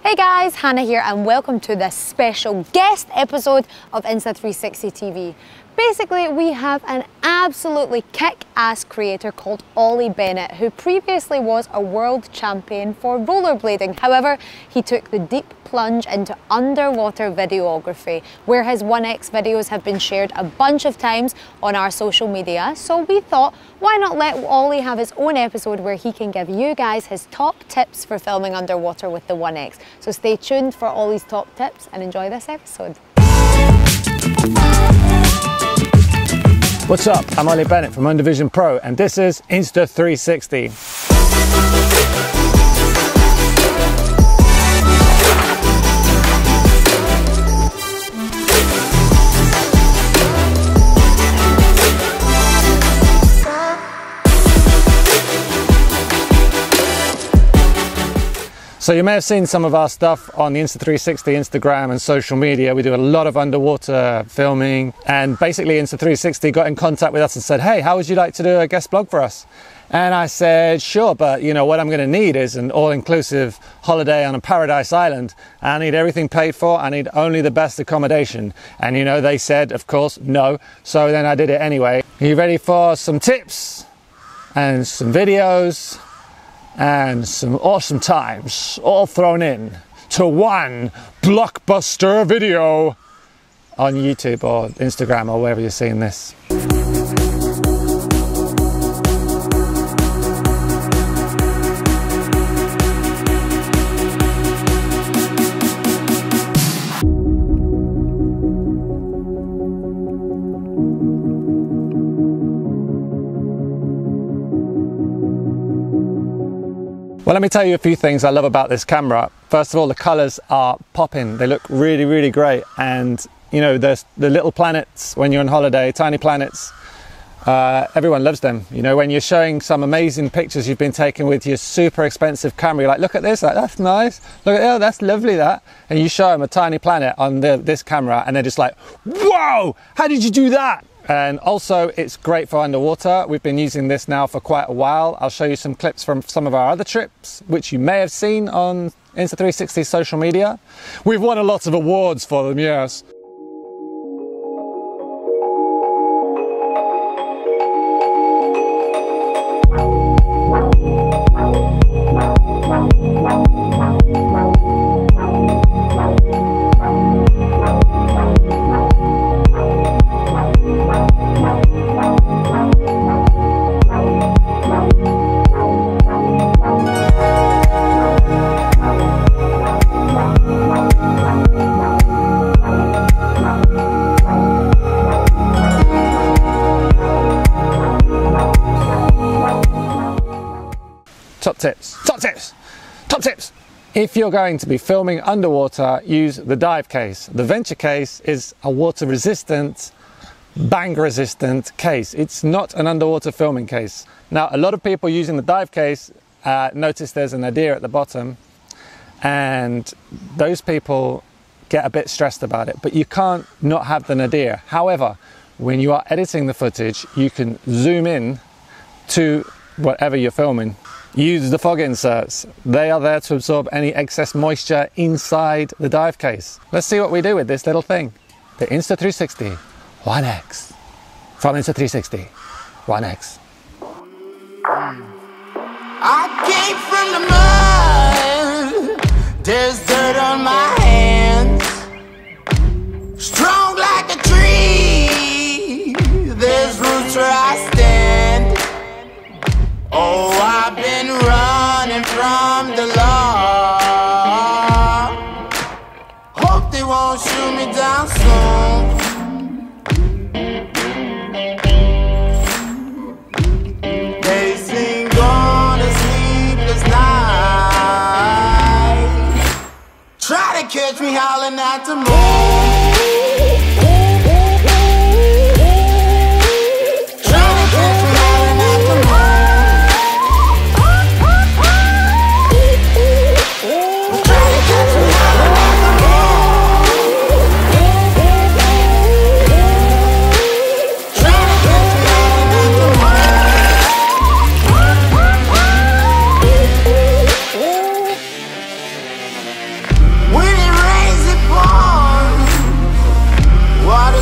Hey guys, Hannah here and welcome to this special guest episode of Insta360 TV. Basically, we have an absolutely kick-ass creator called Ollie Bennett, who previously was a world champion for rollerblading. However, he took the deep plunge into underwater videography, where his 1x videos have been shared a bunch of times on our social media. So we thought, why not let Ollie have his own episode where he can give you guys his top tips for filming underwater with the 1x. So stay tuned for Ollie's top tips and enjoy this episode. What's up? I'm Ollie Bennett from Undervision Pro and this is Insta360. So you may have seen some of our stuff on the Insta360 Instagram and social media. We do a lot of underwater filming, and basically Insta360 got in contact with us and said, hey, how would you like to do a guest blog for us? And I said, sure, but you know what I'm going to need is an all-inclusive holiday on a paradise island. I need everything paid for. I need only the best accommodation. And you know, they said, of course, no. So then I did it anyway. Are you ready for some tips and some videos and some awesome times all thrown in to one blockbuster video on YouTube or Instagram or wherever you're seeing this? Well, let me tell you a few things I love about this camera. First of all, the colors are popping. They look really, really great. And you know, the little planets when you're on holiday, tiny planets, everyone loves them. You know, when you're showing some amazing pictures you've been taking with your super expensive camera, you're like, look at this, like, that's nice. Look at, oh, that's lovely, that. And you show them a tiny planet on this camera and they're just like, whoa, how did you do that? And also it's great for underwater. We've been using this now for quite a while. I'll show you some clips from some of our other trips, which you may have seen on Insta360 social media. We've won a lot of awards for them, yes. Top tips. If you're going to be filming underwater, use the dive case. The venture case is a water resistant, bang resistant case. It's not an underwater filming case. Now, a lot of people using the dive case notice there's an nadir at the bottom, and those people get a bit stressed about it, but you can't not have the nadir. However, when you are editing the footage, you can zoom in to whatever you're filming. Use the fog inserts. They are there to absorb any excess moisture inside the dive case. Let's see what we do with this little thing. The Insta360 1x. From Insta360 1x. I came from the mud. There's dirt on my hands. Strong like a tree. There's roots where I stand. Oh, I've been running from the law. Hope they won't shoot me down soon. They sing on a sleepless night. Try to catch me howling at the moon.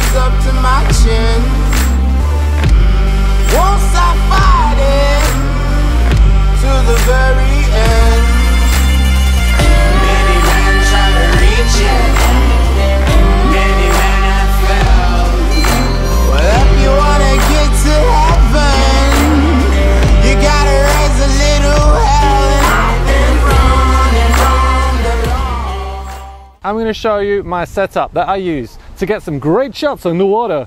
hands up to my chin. Won't stop fighting to the very end. Many men try to reach it, many men have failed. Well, if you wanna get to heaven, you gotta raise a little hell. And I've been running from the law. I'm going to show you my setup that I use to get some great shots on the water.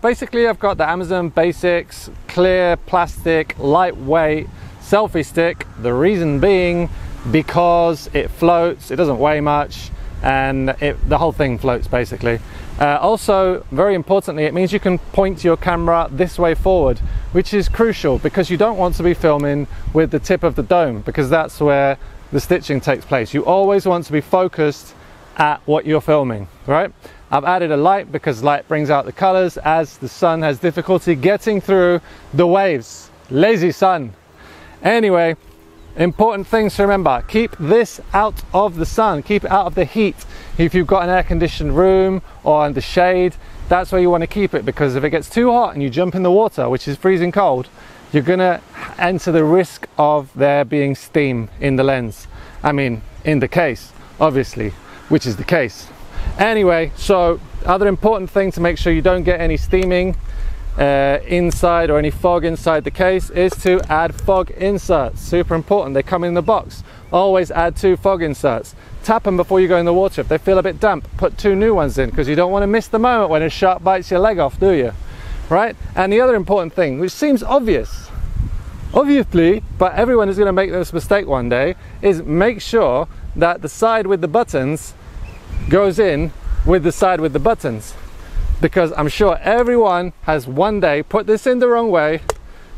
Basically, I've got the Amazon Basics clear plastic lightweight selfie stick. The reason being because it floats, it doesn't weigh much, and the whole thing floats basically. Also, very importantly, it means you can point your camera this way forward, which is crucial because you don't want to be filming with the tip of the dome, because that's where the stitching takes place. You always want to be focused at what you're filming, right? I've added a light because light brings out the colors as the sun has difficulty getting through the waves. Lazy sun. Anyway, important things to remember: keep this out of the sun, keep it out of the heat. If you've got an air-conditioned room or in the shade, that's where you want to keep it, because if it gets too hot and you jump in the water, which is freezing cold, you're gonna enter the risk of there being steam in the lens. I mean, in the case, obviously, which is the case. Anyway, so other important thing to make sure you don't get any steaming inside or any fog inside the case is to add fog inserts. Super important. They come in the box. Always add 2 fog inserts. Tap them before you go in the water. If they feel a bit damp, put 2 new ones in, because you don't want to miss the moment when a shark bites your leg off, do you? Right? And the other important thing, which seems obviously, but everyone is going to make this mistake one day, is make sure that the side with the buttons goes in with the side with the buttons, because I'm sure everyone has one day put this in the wrong way,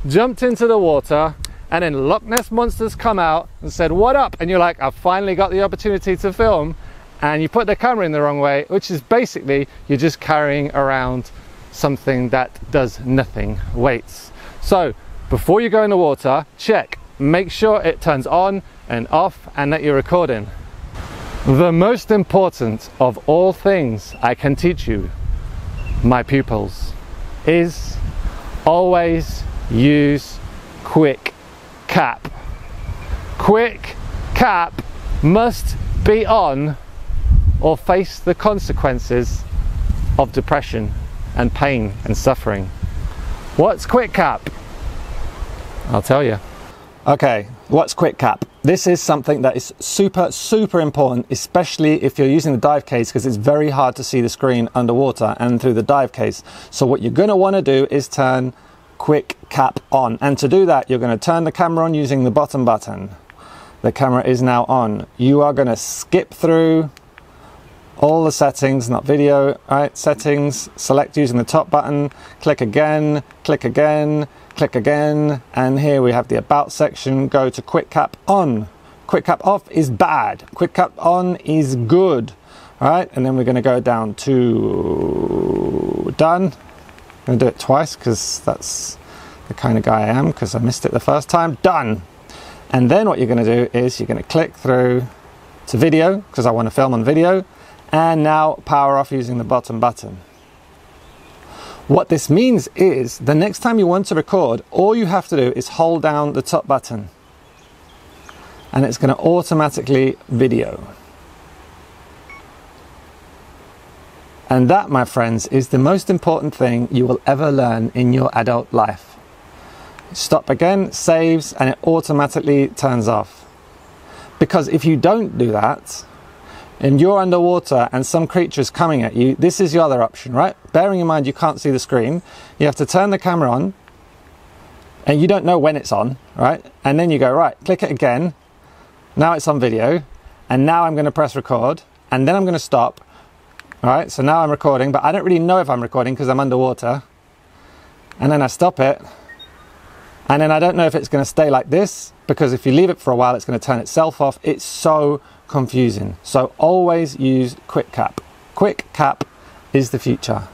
jumped into the water, and then Loch Ness monsters come out and said, "What up?" And you're like, "I've finally got the opportunity to film," and you put the camera in the wrong way, which is basically you're just carrying around something that does nothing, weights. So before you go in the water, check, make sure it turns on and off and that you're recording. The most important of all things I can teach you, my pupils, is always use Quickcap. Quickcap must be on or face the consequences of depression and pain and suffering. What's Quickcap? I'll tell you. Okay, what's Quickcap? This is something that is super important, especially if you're using the dive case, because it's very hard to see the screen underwater and through the dive case. So what you're going to want to do is turn Quickcap on, and to do that you're going to turn the camera on using the bottom button. The camera is now on. You are going to skip through all the settings, not video, right? Settings, select using the top button, click again, click again, click again, and here we have the about section. Go to Quickcap on. Quickcap off is bad. Quickcap on is good. All right, and then we're going to go down to done. I'm going to do it twice because that's the kind of guy I am, because I missed it the first time. Done. And then what you're going to do is you're going to click through to video, because I want to film on video, and now power off using the bottom button. What this means is the next time you want to record, all you have to do is hold down the top button and it's going to automatically video. And that, my friends, is the most important thing you will ever learn in your adult life. Stop again, saves, and it automatically turns off. Because if you don't do that, and you're underwater and some creature is coming at you, this is the other option, right? Bearing in mind you can't see the screen, you have to turn the camera on, and you don't know when it's on, right? And then you go, right, click it again, now it's on video, and now I'm going to press record, and then I'm going to stop, all right? So now I'm recording, but I don't really know if I'm recording because I'm underwater, and then I stop it, and then I don't know if it's going to stay like this, because if you leave it for a while, it's going to turn itself off. It's so confusing. So always use Quickcap. Quickcap is the future.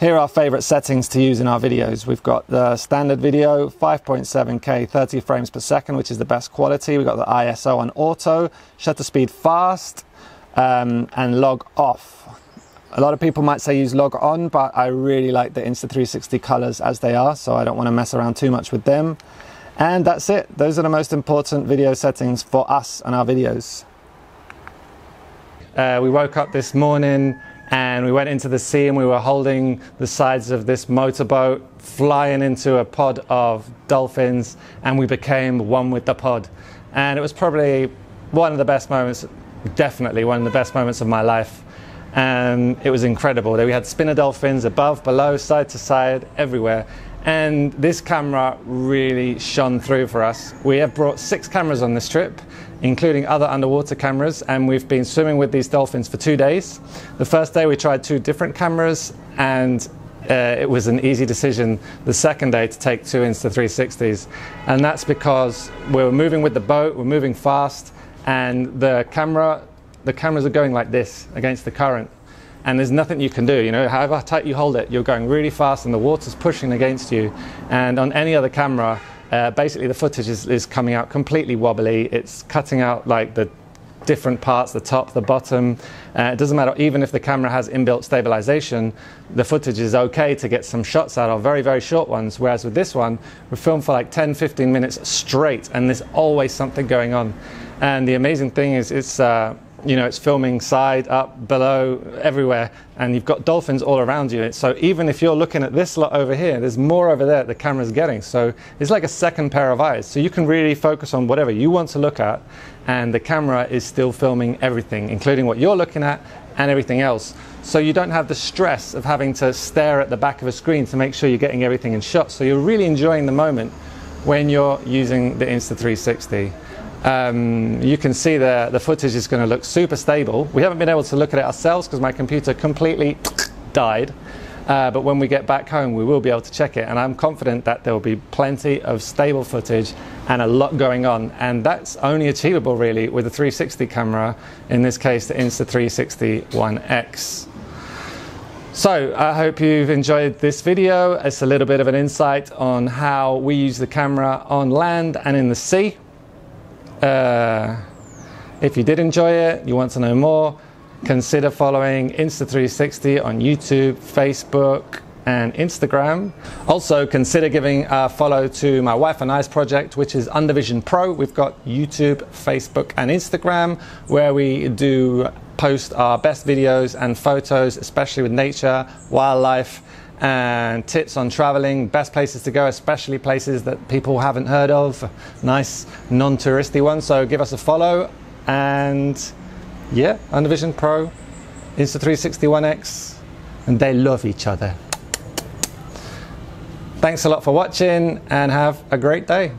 Here are our favorite settings to use in our videos. We've got the standard video, 5.7K, 30 frames per second, which is the best quality. We've got the ISO on auto, shutter speed fast, and log off. A lot of people might say use log on, but I really like the Insta360 colors as they are, so I don't want to mess around too much with them. And that's it. Those are the most important video settings for us and our videos. We woke up this morning and we went into the sea and we were holding the sides of this motorboat, flying into a pod of dolphins, and we became one with the pod. And it was probably one of the best moments, definitely one of the best moments of my life. And it was incredible. We had spinner dolphins above, below, side to side, everywhere. And this camera really shone through for us. We have brought 6 cameras on this trip, including other underwater cameras, and we've been swimming with these dolphins for 2 days. The first day we tried 2 different cameras, and it was an easy decision the second day to take 2 Insta360s. And that's because we're moving with the boat, we're moving fast, and the cameras are going like this against the current. And there's nothing you can do, you know, however tight you hold it, you're going really fast and the water's pushing against you. And on any other camera, basically the footage is coming out completely wobbly. It's cutting out like the different parts, the top, the bottom. It doesn't matter, even if the camera has inbuilt stabilization, the footage is okay to get some shots out of, very, very short ones. Whereas with this one, we filmed for like 10, 15 minutes straight, and there's always something going on. And the amazing thing is you know, it's filming side, up, below, everywhere, and you've got dolphins all around you. So even if you're looking at this lot over here, there's more over there the camera's getting. So it's like a second pair of eyes. So you can really focus on whatever you want to look at, and the camera is still filming everything, including what you're looking at and everything else. So you don't have the stress of having to stare at the back of a screen to make sure you're getting everything in shot. So you're really enjoying the moment when you're using the Insta360. You can see the footage is going to look super stable. We haven't been able to look at it ourselves because my computer completely died, but when we get back home we will be able to check it, and I'm confident that there will be plenty of stable footage and a lot going on, and that's only achievable really with a 360 camera, in this case the Insta360 One X. So I hope you've enjoyed this video. It's a little bit of an insight on how we use the camera on land and in the sea. If you did enjoy it, you want to know more, consider following Insta360 on YouTube, Facebook and Instagram. Also consider giving a follow to my wife and I's project, which is Undervision Pro. We've got YouTube, Facebook and Instagram, where we do post our best videos and photos, especially with nature, wildlife, and tips on traveling, best places to go, especially places that people haven't heard of, nice non-touristy ones. So give us a follow, and yeah, Undervision Pro, Insta360 One X, and they love each other. Thanks a lot for watching and have a great day.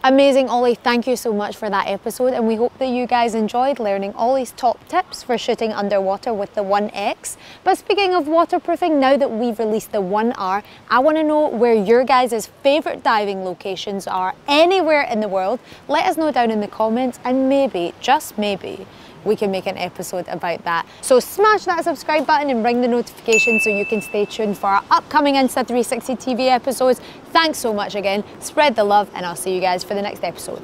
Amazing, Ollie, thank you so much for that episode, and we hope that you guys enjoyed learning Ollie's top tips for shooting underwater with the One X. But speaking of waterproofing, now that we've released the One R, I want to know where your guys' favourite diving locations are anywhere in the world. Let us know down in the comments, and maybe, just maybe, we can make an episode about that. So smash that subscribe button and ring the notification so you can stay tuned for our upcoming Insta360 TV episodes. Thanks so much again, spread the love, and I'll see you guys for the next episode.